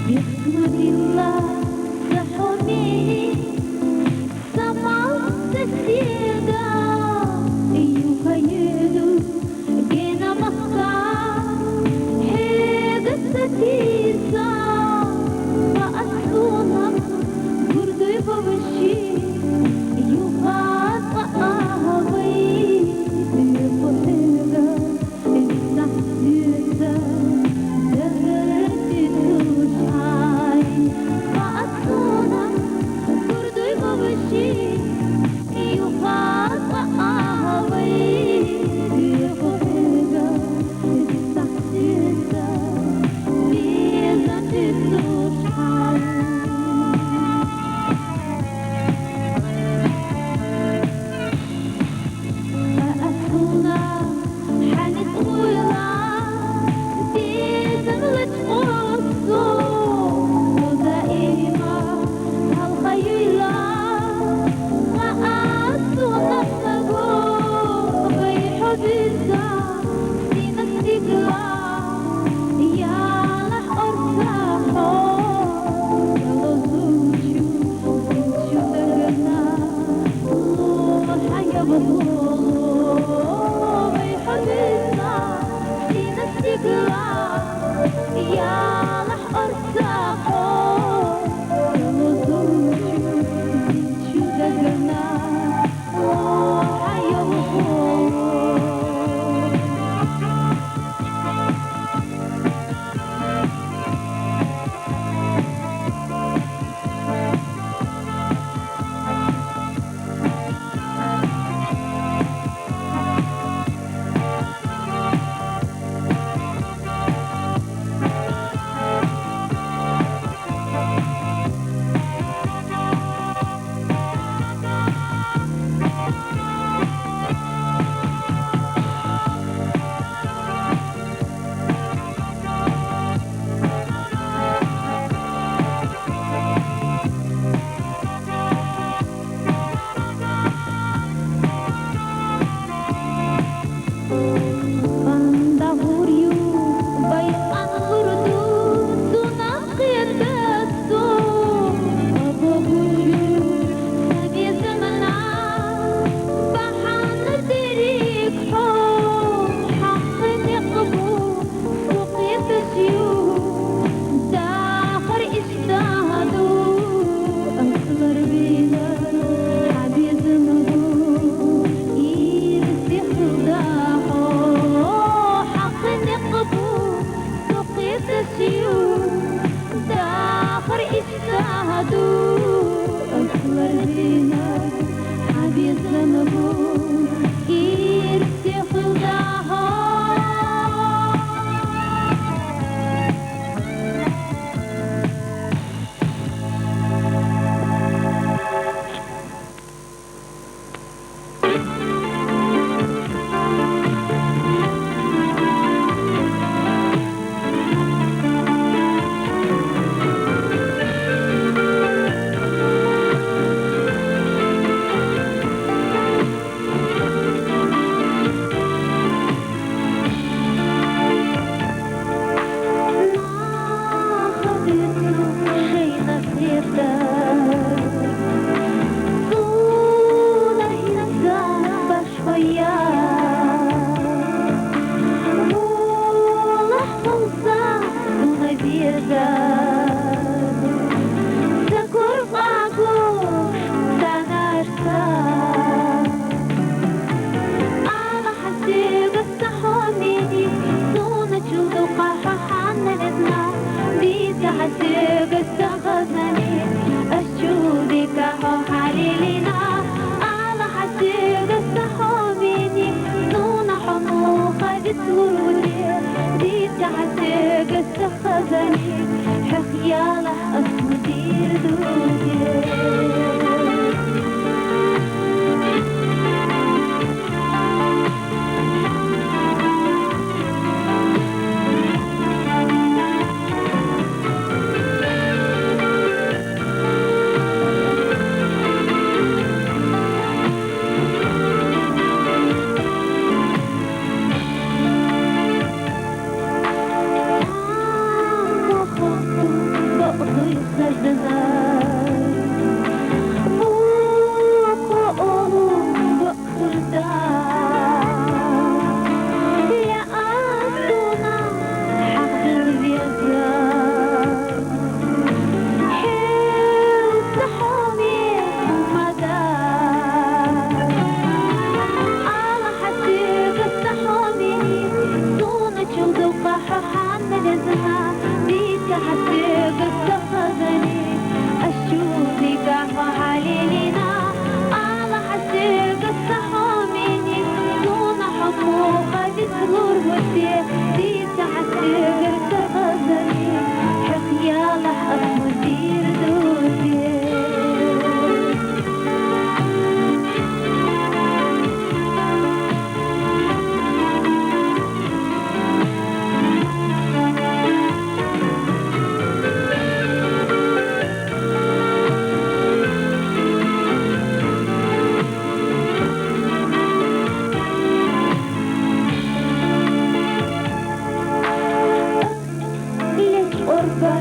Бескрылила захомени, сама соседа, юхаеду, гена маска, хеда сатиса, по отцунам, гурдой повыщи, юхат по ахвай, юхаеда, виса света, загорит душай, по отцунам, гурдой повыщи, юхат по ахвай, юхаеда, виса света, загорит душай. فأتونا حنتقولها بزملة قصو ودائما هالخيلة فأتونا نقول بيحبزها سين استقلال يا لح أرتاحو يلا زوجو سنشو دقنا حيا بطول بيحبزها سين استقلال يا لح أرتاحو يلا زوجو سنشو دقنا حيا بطول Pandahuryu bayaan urdu sunaq qiyadasu ababuju sabi zamana bahan dirik ho haqqin yaqbu suqi tasyu dakhar istahadu aslar bina حبيبنا يرسي خداعه حق نقبو سقيت السيوف داخر اجتهدوا أكبر بنا حبيبنا يرسي خداعه حسيب استخذني أشوفي كافة حليلنا على حسيب استحاميني دون حموقة تسهر ودي ديت حسيب استخذني حق يالله أصمدير دودي ليش قربة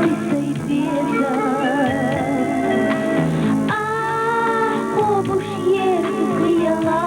السيدة وبوش يرزق يلا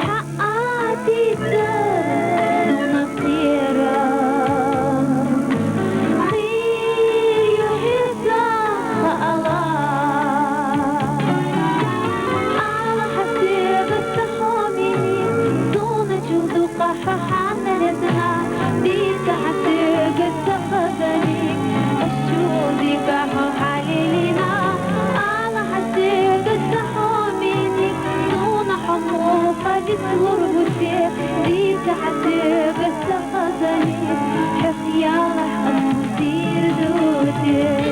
حقاتي دون خيرة خير يحيطها الله على حسيب التحامي دون جهد قحة حملتنا ديك حسيب اتخذني الشوذي قحة حليلنا على حسيب التحامي دون حموقة تسهر وسير ديك حسيب اتخذني حق يالله أصمدير دودي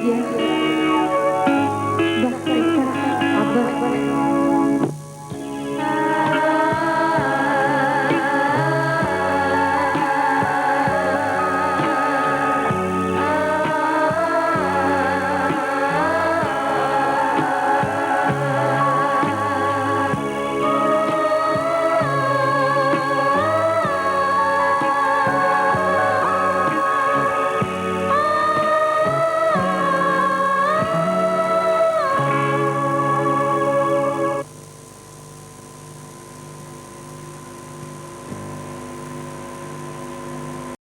يا